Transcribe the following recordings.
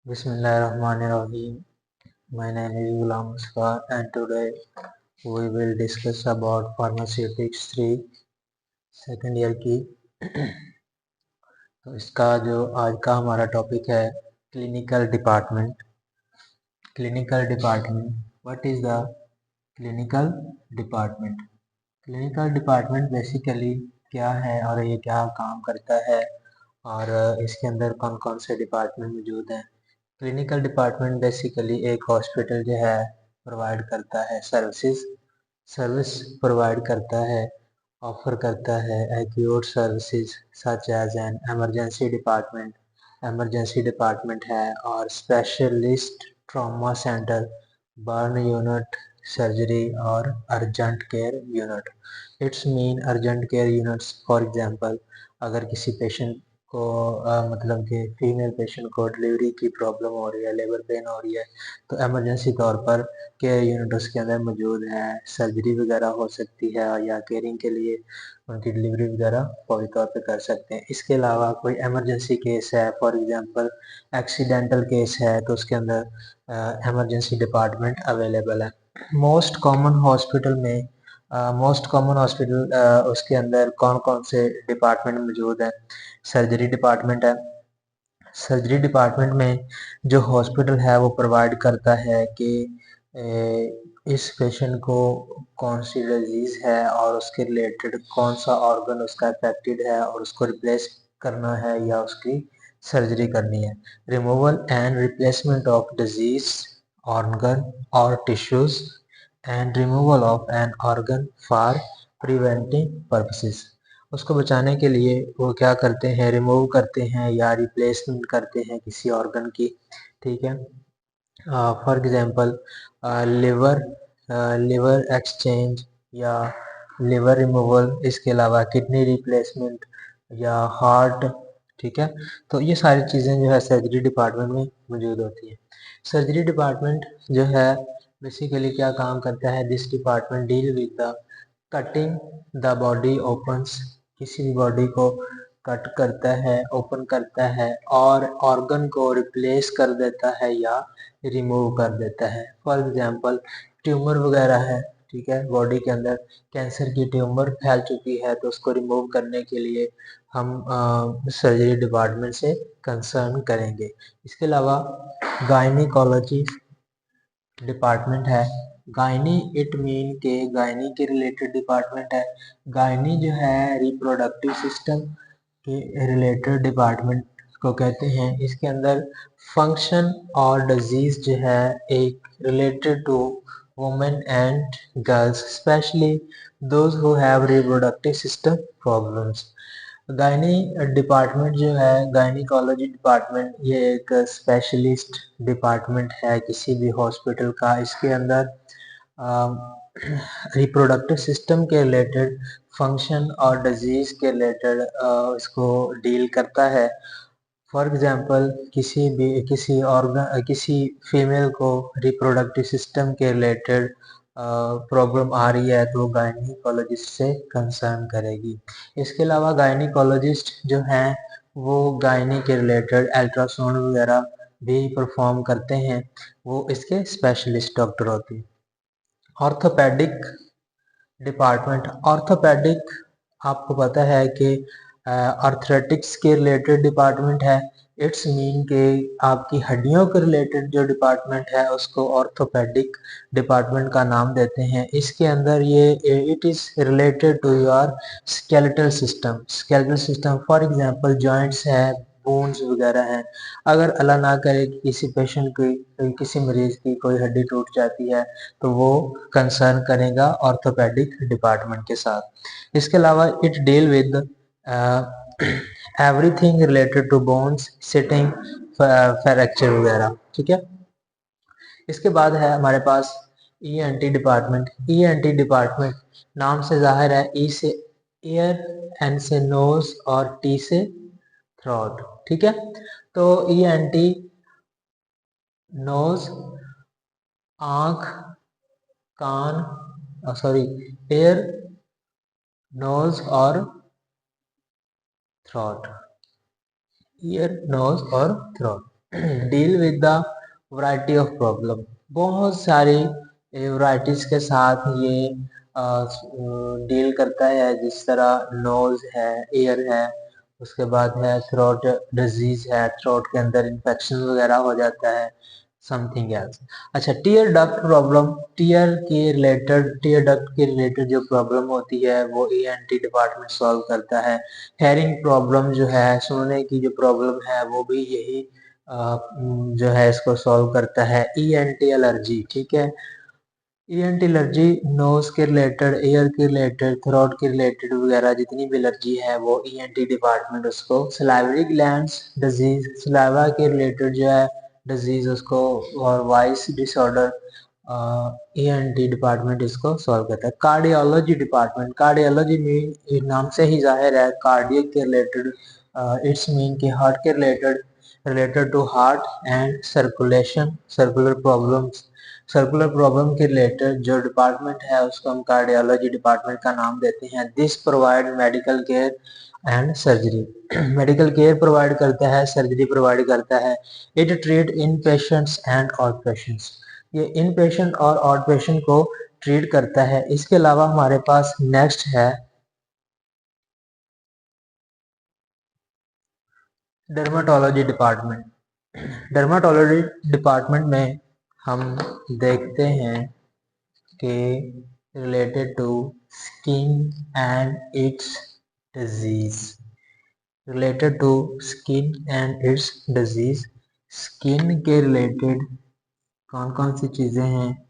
Bismillahirrahmanirrahim. My name is Ghulam Asghar and today we will discuss about pharmaceutics 3 second year की। तो इसका जो आज का हमारा टॉपिक है clinical department. Clinical department, what is the clinical department? Clinical department basically क्या है और ये क्या काम करता है और इसके अंदर कौन कौन से डिपार्टमेंट मौजूद हैं। क्लिनिकल डिपार्टमेंट बेसिकली एक हॉस्पिटल जो है प्रोवाइड करता है सर्विस प्रोवाइड करता है, ऑफर करता है acute services such as an emergency department है और specialist trauma centre, burn unit, surgery और urgent care unit. It's mean urgent care units, for example अगर किसी पेशेंट को मतलब कि फीमेल पेशेंट को डिलीवरी की प्रॉब्लम हो रही है, लेबर पेन हो रही है, तो एमरजेंसी तौर पर केयर यूनिट उसके अंदर मौजूद है। सर्जरी वगैरह हो सकती है या केयरिंग के लिए उनकी डिलीवरी वगैरह फौरी तौर पे कर सकते हैं। इसके अलावा कोई एमरजेंसी केस है, फॉर एग्जांपल एक्सीडेंटल केस है, तो उसके अंदर एमरजेंसी डिपार्टमेंट अवेलेबल है। मोस्ट कॉमन हॉस्पिटल उसके अंदर कौन कौन से डिपार्टमेंट मौजूद हैं? सर्जरी डिपार्टमेंट है। सर्जरी डिपार्टमेंट में जो हॉस्पिटल है वो प्रोवाइड करता है कि इस पेशेंट को कौन सी डिजीज़ है और उसके रिलेटेड कौन सा ऑर्गन उसका अफेक्टेड है और उसको रिप्लेस करना है या उसकी सर्जरी करनी है। Removal and replacement of disease organ और tissues and removal of an organ for preventive purposes. उसको बचाने के लिए वो क्या करते हैं, रिमूव करते हैं या रिप्लेसमेंट करते हैं किसी ऑर्गन की। ठीक है, for example liver liver exchange या लिवर रिमूवल, इसके अलावा किडनी रिप्लेसमेंट या हार्ट। ठीक है, तो ये सारी चीज़ें जो है सर्जरी डिपार्टमेंट में मौजूद होती हैं। सर्जरी डिपार्टमेंट जो है बेसिकली क्या काम करता है? This department deal with the cutting the body opens, किसी भी बॉडी को कट करता है, ओपन करता है और ऑर्गन को रिप्लेस कर देता है या रिमूव कर देता है। फॉर एग्जांपल ट्यूमर वगैरह है, ठीक है, बॉडी के अंदर कैंसर की ट्यूमर फैल चुकी है तो उसको रिमूव करने के लिए हम सर्जरी डिपार्टमेंट से कंसर्न करेंगे। इसके अलावा गायनिकोलॉजी डिपार्टमेंट है। गायनी इट मीन के गायनी के रिलेटेड डिपार्टमेंट है। गायनी जो है रिप्रोडक्टिव सिस्टम के रिलेटेड डिपार्टमेंट को कहते हैं। इसके अंदर फंक्शन और डिजीज जो है एक related to women and girls, especially those who have reproductive system problems. Gynae department जो है, गायनिकोलॉजी डिपार्टमेंट, ये एक स्पेशलिस्ट डिपार्टमेंट है किसी भी हॉस्पिटल का। इसके अंदर रिप्रोडक्टिव सिस्टम के रिलेटेड, फंक्शन और डिजीज के रिलेटेड इसको डील करता है। फॉर एग्जांपल किसी फीमेल को रिप्रोडक्टिव सिस्टम के रिलेटेड प्रॉब्लम आ रही है तो वो गायनिकोलॉजिस्ट से कंसर्न करेगी। इसके अलावा गायनिकोलॉजिस्ट जो हैं वो गायनी के रिलेटेड अल्ट्रासाउंड वगैरह भी परफॉर्म करते हैं, वो इसके स्पेशलिस्ट डॉक्टर होते हैं। ऑर्थोपेडिक डिपार्टमेंट, ऑर्थोपेडिक आपको पता है कि आर्थराइटिक्स के रिलेटेड डिपार्टमेंट है। इट्स मीन के आपकी हड्डियों के रिलेटेड जो डिपार्टमेंट है उसको ऑर्थोपेडिक डिपार्टमेंट का नाम देते हैं। इसके अंदर ये it is related to your skeletal system, for example joints है, बोन्स वगैरह हैं। अगर अल्लाह ना करे कि किसी पेशेंट की, किसी मरीज की कोई हड्डी टूट जाती है तो वो कंसर्न करेगा ऑर्थोपेडिक डिपार्टमेंट के साथ। इसके अलावा it deal with everything related to bones, sitting, fracture वगैरह। ठीक है, इसके बाद है हमारे पास ईएनटी डिपार्टमेंट। ईएनटी डिपार्टमेंट नाम से जाहिर है, ई से ईयर, एन से नोज और टी से थ्रोट। ठीक है, तो ईएनटी नोज, आंख, कान, सॉरी ईयर, नोज और थ्रोट, ईयर, नोज और throat. Deal with the variety of problem, बहुत सारी वैरायटीज के साथ ये डील करता है, जिस तरह नोज है, ईयर है, उसके बाद है थ्रोट डिजीज है, थ्रोट के अंदर इन्फेक्शन वगैरह हो जाता है, समथिंग एल्स। अच्छा, tear duct problem, tear duct के रिलेटेड जो प्रॉब्लम होती है वो ईएनटी डिपार्टमेंट सॉल्व करता है। हेयरिंग प्रॉब्लम जो है, सुनने की जो प्रॉब्लम है, वो भी यही जो है इसको सॉल्व करता है। ईएनटी एलर्जी, ठीक है, ईएनटी एलर्जी नोज के रिलेटेड, ईयर के रिलेटेड, थ्रोट के रिलेटेड वगैरह जितनी भी एलर्जी है वो ईएनटी डिपार्टमेंट उसको, सलाइवरी ग्लैंड्स डिजीज, सलाइवा के रिलेटेड जो है डिजीज उसको, और वॉइस डिसऑर्डर ईएनटी डिपार्टमेंट इसको सॉल्व करता है। कार्डियोलॉजी डिपार्टमेंट, कार्डियोलॉजी मीन नाम से ही जाहिर है कार्डियक के रिलेटेड, इट्स मीन कि हार्ट के related, related to heart and circulation, circular problems, circular problem के रिलेटेड जो डिपार्टमेंट है उसको हम कार्डियोलॉजी डिपार्टमेंट का नाम देते हैं। This provide medical care and surgery, medical care provide करता है, सर्जरी प्रोवाइड करता है। It treat in patients and out patients, ये इन पेशेंट और आउट पेशेंट को ट्रीट करता है। इसके अलावा हमारे पास नेक्स्ट है डर्माटोलॉजी डिपार्टमेंट। डर्माटोलॉजी डिपार्टमेंट में हम देखते हैं कि related to skin and its disease, related to skin and its disease, skin के रिलेटेड कौन कौन सी चीजें हैं,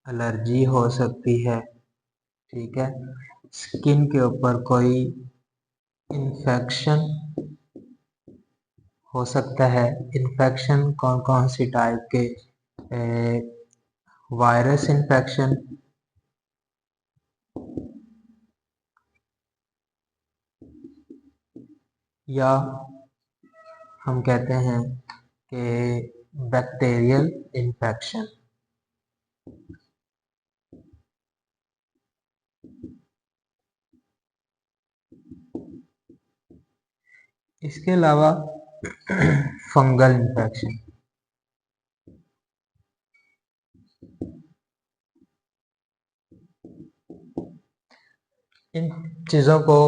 एलर्जी हो सकती है, ठीक है, स्किन के ऊपर कोई इन्फेक्शन हो सकता है, इन्फेक्शन कौन कौन सी टाइप के, वायरस इन्फेक्शन, या हम कहते हैं कि बैक्टीरियल इन्फेक्शन। इसके अलावा फंगल इन्फेक्शन, इन चीज़ों को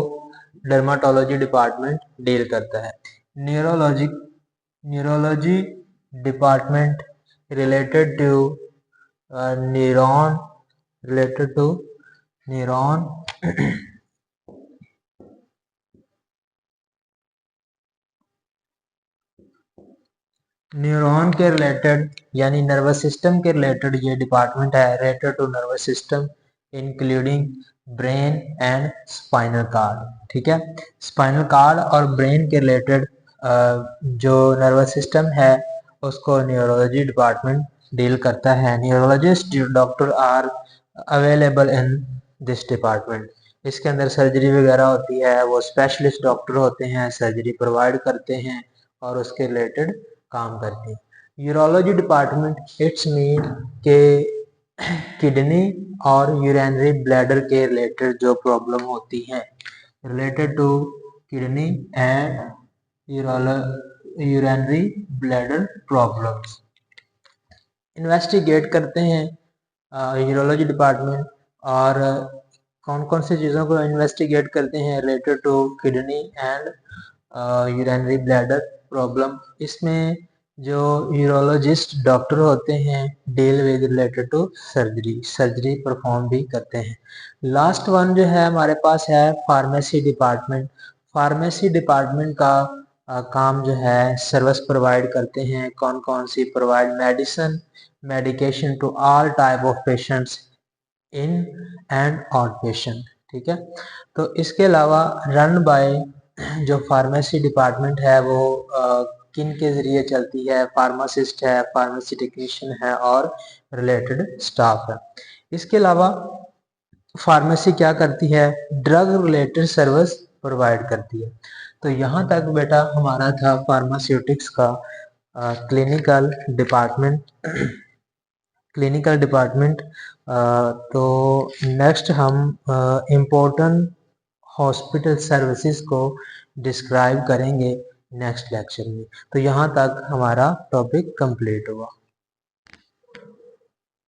डर्माटोलॉजी डिपार्टमेंट डील करता है। Neurology department related to neuron, related to neuron, neuron के रिलेटेड यानी नर्वस सिस्टम के रिलेटेड ये डिपार्टमेंट है, related to nervous system including brain and spinal cord, ठीक है, स्पाइनल कार्ड और ब्रेन के रिलेटेड जो नर्वस सिस्टम है उसको न्यूरोलॉजी डिपार्टमेंट डील करता है। Neurologist doctor are available in this department, इसके अंदर सर्जरी वगैरह होती है, वो स्पेशलिस्ट डॉक्टर होते हैं, सर्जरी प्रोवाइड करते हैं और उसके रिलेटेड काम करते हैं। यूरोलॉजी डिपार्टमेंट इट्स मीन के किडनी और यूरिनरी ब्लैडर के रिलेटेड जो प्रॉब्लम होती हैं, related to kidney and urinary bladder problems investigate करते हैं यूरोलॉजी डिपार्टमेंट। और कौन कौन सी चीज़ों को इन्वेस्टिगेट करते हैं related to kidney and urinary bladder problem, इसमें जो यूरोलॉजिस्ट डॉक्टर होते हैं deal with related to surgery, surgery perform भी करते हैं। लास्ट वन जो है हमारे पास है फार्मेसी डिपार्टमेंट। फार्मेसी डिपार्टमेंट का काम जो है सर्विस प्रोवाइड करते हैं, कौन कौन सी, provide medicine medication to all type of patients in and out patient, ठीक है। तो इसके अलावा रन बाय जो फार्मेसी डिपार्टमेंट है वो किन के जरिए चलती है, फार्मासिस्ट है, फार्मेसी टेक्नीशियन है और रिलेटेड स्टाफ है। इसके अलावा फार्मेसी क्या करती है, ड्रग रिलेटेड सर्विस प्रोवाइड करती है। तो यहाँ तक बेटा हमारा था फार्मास्यूटिक्स का क्लिनिकल डिपार्टमेंट, क्लिनिकल डिपार्टमेंट। तो नेक्स्ट हम इम्पोर्टेंट हॉस्पिटल सर्विसेज को डिस्क्राइब करेंगे नेक्स्ट लेक्चर में। तो यहाँ तक हमारा टॉपिक कंप्लीट हुआ।